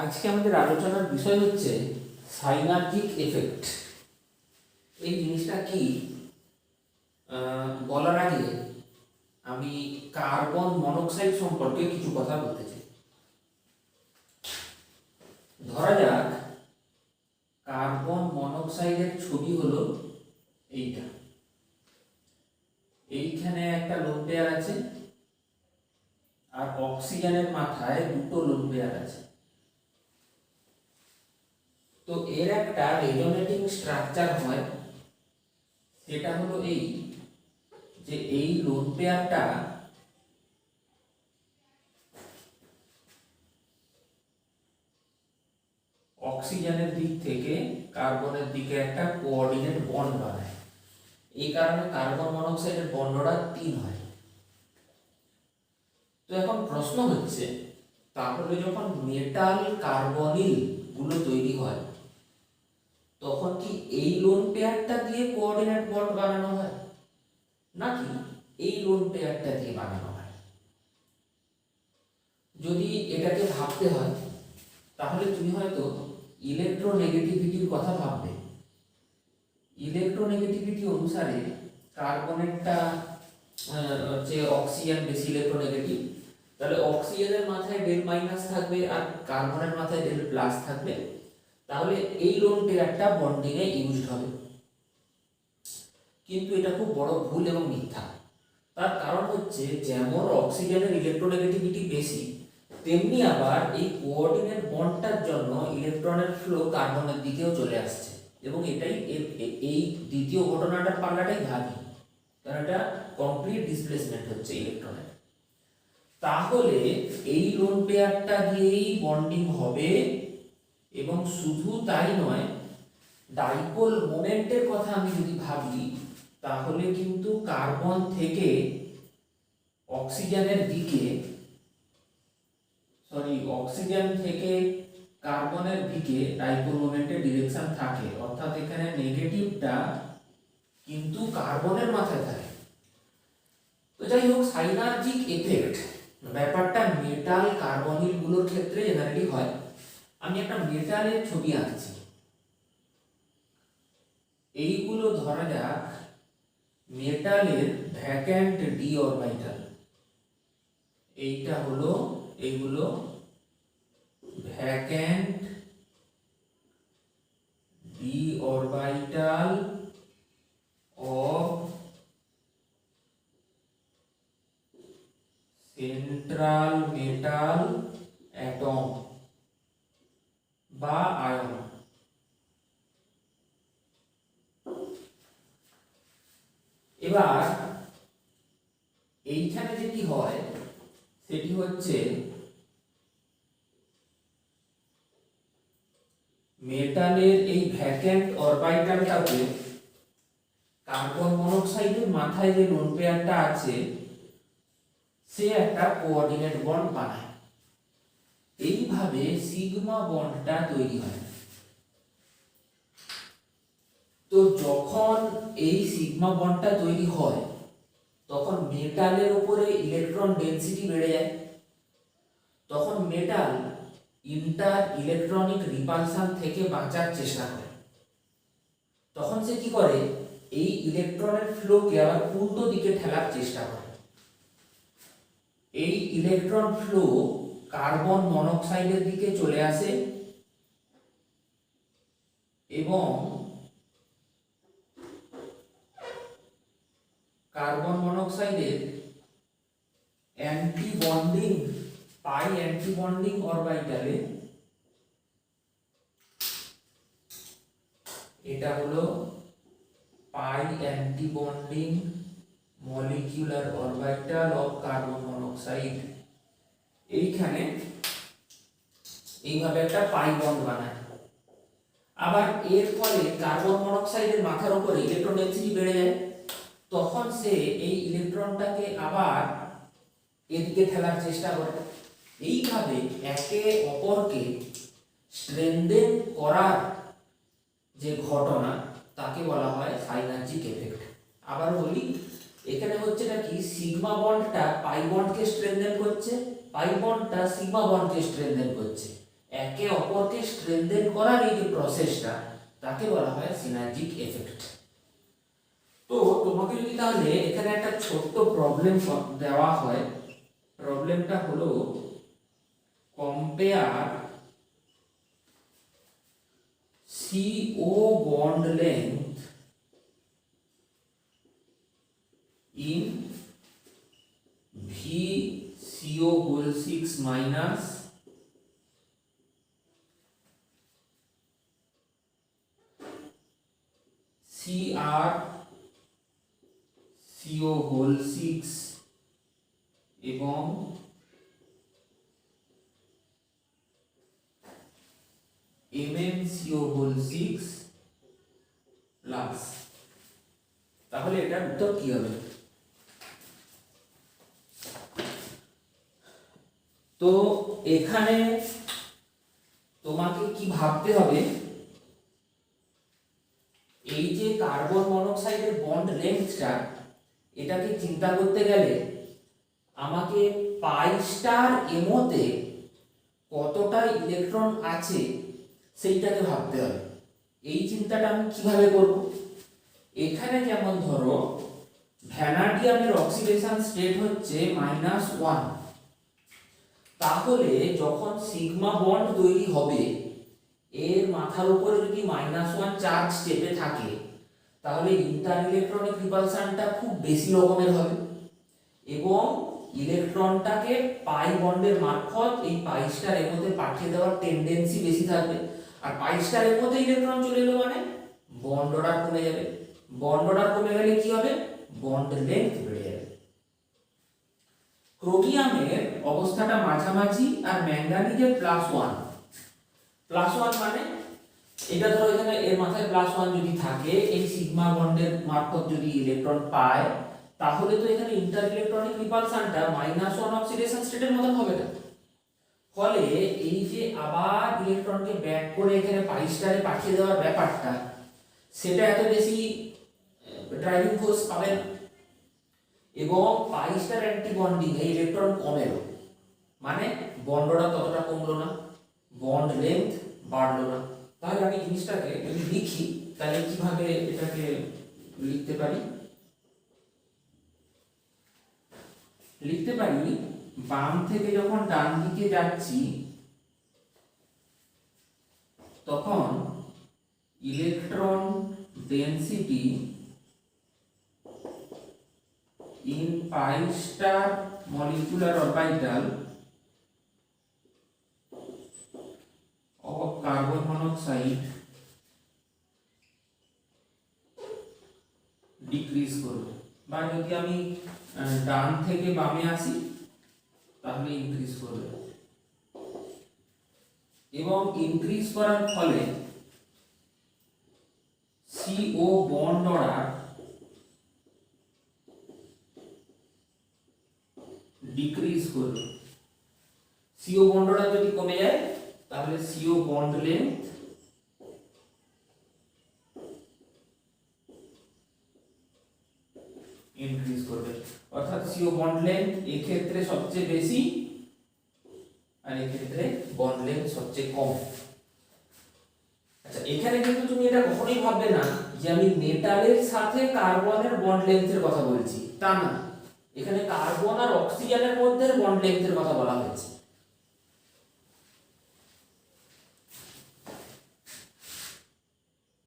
আজকে আমাদের আলোচনার বিষয় হচ্ছে সাইনার্জিক এফেক্ট। এই জিনিসটা কি বলার আগে আমি কার্বন মনোক্সাইড সম্পর্কে কিছু কথা বলতে চাই। ধরা যাক কার্বন মনোক্সাইডের ছবি হলো এইটা। এইখানে একটা লোন পেয়ার আছে আর অক্সিজেনের মাথায় দুটো লোন পেয়ার আছে। তো এর একটা রেজোনেটিং স্ট্রাকচার হয়, সেটা হলো এই যে এই লোন পেয়ারটা অক্সিজেনের দিক থেকে কার্বনের দিকে একটা কোঅর্ডিনেট বন্ড বানায়। এই কারণে কার্বন মনোক্সাইডের বন্ডটা 3 হয়। তো এখন প্রশ্ন হচ্ছে, তাহলে যখন মেটাল কার্বনিল গুলো তৈরি হয় তখন কি এই লোন পেয়ারটা দিয়ে কোঅর্ডিনেট বন্ড বানানো হয় নাকি এই লোন পেয়ারটা দিয়ে বানানো হয়? যদি এটাকে ভাবতে হয় তাহলে তুমি হয়তো ইলেকট্রোনেগেটিভিটির কথা ভাববে। ইলেকট্রোনেগেটিভিটি অনুসারে কার্বনেরটা হচ্ছে অক্সিজেন বেশি ইলেকট্রোনেগেটিভ, তাহলে অক্সিজেনের মাথায় ডেল মাইনাস থাকবে আর কার্বনের মাথায় ডেল প্লাস থাকবে। তাহলে এই লোন পেয়ারটা বন্ডিং এ ইউজড হবে। কিন্তু এটা খুব বড় ভুল এবং মিথ্যা। তার কারণ হচ্ছে যেমন অক্সিজেনের ইলেকট্রোনেগেটিভিটি বেশি, তেমনি আবার এই কোঅর্ডিনেট বন্ডটার জন্য ইলেকট্রনের ফ্লো কার্বনের দিকেও চলে আসছে এবং এটাই এই দ্বিতীয় ঘটনাটার পাল্লাটাই ভাবি, কারণ এটা কমপ্লিট ডিসপ্লেসমেন্ট হচ্ছে ইলেকট্রনের। তাহলে এই লোন পেয়ারটা দিয়েই বন্ডিং হবে এবং শুধু তাই নয়, ডাইপোল মোমেন্টের কথা আমি যদি ভাবি তাহলে কিন্তু কার্বন থেকে অক্সিজেনের দিকে অক্সিজেন থেকে কার্বনের দিকে ডাইপোল মোমেন্টের ডিরেকশন থাকে, অর্থাৎ এখানে নেগেটিভটা কিন্তু কার্বনের মাথায় থাকে। তো যাই হোক, সাইনার্জিক এফেক্ট ব্যাপারটা মেটাল কার্বনিল গুলোর ক্ষেত্রে জেনারেলি হয়। আমি একটা মেটালের ছবি আঁকছি। এইগুলো ধরা যাক মেটালের ভ্যাকেন্ট ডি অরবিটাল। এইগুলো vacant D orbital of central metal atom বা আয়ন। এবার এইখানে যেটি হয় সেটি হচ্ছে মেটালের এই ভ্যাকেন্ট অরবিটালটাকে কার্বন মনোক্সাইডের মাথায় যে লোন পেয়ারটা আছে সে একটা কোঅর্ডিনেট বন্ড বানায়। এইভাবে সিগমা বন্ডটা তৈরি হয়। তো যখন এই সিগমা বন্ডটা তৈরি হয় তখন মেটালের উপরে ইলেকট্রন ডেনসিটি বেড়ে যায়। তখন মেটাল ইন্টার ইলেকট্রনিক রিপালশন থেকে বাঁচার চেষ্টা করে। তখন সে কি করে, এই ইলেকট্রনের ফ্লোকে আবার উল্টো দিকে ঠেলার চেষ্টা করে। এই ইলেকট্রন ফ্লো কার্বন মনোক্সাইডের দিকে চলে আসে এবং কার্বন মনোক্সাইডের anti bonding pi anti bonding অরবিটালে, এটা হলো pi anti bonding molecular orbital of carbon monoxide, এইখানে এইভাবে একটা পাই বন্ড বানায়। আবার এর ফলে কার্বন মনোক্সাইডের মাথার উপরে ইলেকট্রন ডেনসিটি বেড়ে যায়। তখন সে এই ইলেকট্রনটাকে আবার এদিকে ঠেলার চেষ্টা করে। এইভাবে একে অপরকে স্ট্রেনদেন করার যে ঘটনা তাকে বলা হয় সাইনার্জিক এফেক্ট। আবার বলি, এখানে হচ্ছে কি, সিগমা বন্ডটা পাই বন্ডকে স্ট্রেনদেন করছে, পাই বন্ডটা সিগমা বন্ডকে স্ট্রেনদেন করছে। একে অপরকে স্ট্রেনথেন করার এই যে প্রসেসটা, তাকে বলা হয় সিনার্জিক এফেক্ট। তো তোমাকে যদি তাহলে এখানে একটা ছোট্ট প্রবলেম দেওয়া হয়, প্রবলেমটা হলো compare CO bond length in VCO whole 6 minus CrCO whole 6 এবং MnCO whole 6 প্লাস। তাহলে এটার উত্তর কি হবে? তো এখানে তোমাকে কি ভাবতে হবে, এই যে কার্বন মনোক্সাইডের বন্ড লেন্থটা, এটাকে চিন্তা করতে গেলে আমাকে পাই স্টার এমোতে কতটা ইলেকট্রন আছে সেইটাকে ভাবতে হবে। এই চিন্তাটা আমি কিভাবে করব? এখানে যেমন ধরো ভ্যানাডিয়ামের অক্সিডেশন স্টেট হচ্ছে -1, তাহলে যখন সিগমা বন্ড তৈরি হবে এর মাথার উপরে যদি -1 চার্জ চেপে থাকে, তাহলে ইন্টার ইলেকট্রনিক রিপালশনটা খুব বেশি রকমের হবে এবং ইলেকট্রনটাকে পাই বন্ডের মারফত এই পাই স্টার এর মধ্যে পাঠিয়ে দেওয়ার টেন্ডেন্সি বেশি থাকবে। আর পাই স্টার এর মধ্যে ইলেকট্রন চলে এলো মানে বন্ড অর্ডার কমে যাবে। বন্ড অর্ডার কমে গেলে কি হবে? বন্ড লেন্থ বেড়ে যাবে। ক্রোমিয়ামের অবস্থাটা মাঝামাঝি আর ম্যাঙ্গানিজের +1 মানে এটা ধরো এখানে এর মাথায় +1 যদি থাকে, এই সিগমা বন্ডের মারফত যদি ইলেকট্রন পায়, তাহলে তো এখানে ইন্টার ইলেকট্রনিক রিপালশনটা -1 অক্সিডেশন স্টেটের মতন হবে না। ফলে এই যে আবার ইলেকট্রনকে ব্যাক করে এখানে পাই স্টারে পাঠিয়ে দেওয়ার ব্যাপারটা, সেটা এত বেশি ড্রাইভিং ফোর্স পাবে না এবং পাই স্টার অ্যান্টি বন্ডিং এ ইলেকট্রন কমেলো, মানে বন্ডটা ততটা কমলো না, বন্ড লেন্থ বাড়লো না। তাহলে আমি জিনিসটাকে যদি লিখি, তাহলে কিভাবে এটাকে লিখতে পারি? লিখতে পারি বাম থেকে যখন ডান দিকে যাচ্ছি তখন electron density in pi star molecular orbital of carbon monoxide decrease করবে, বা যদি আমি ডান থেকে বামে আসি তাহলে ইনক্রিজ করবে এবং ইনক্রিজ করার ফলে CO বন্ড অর্ডার ডিক্রিজ করবে। CO বন্ড অর্ডার যদি কমে যায় তাহলে CO বন্ড লেন্থ ইনক্রিজ করবে, অর্থাৎ CO বন্ড লেন্থ এই ক্ষেত্রে সবচেয়ে বেশি আর এই ক্ষেত্রে বন্ড লেন্থ সবচেয়ে কম। আচ্ছা, এখানে কিন্তু তুমি এটা কখনোই ভাববে না যে আমি মেটালের সাথে কার্বনের বন্ড লেন্থের কথা বলছি, তা না। এখানে কার্বন আর অক্সিজেনের মধ্যে বন্ড লেন্থের কথা বলা হয়েছে।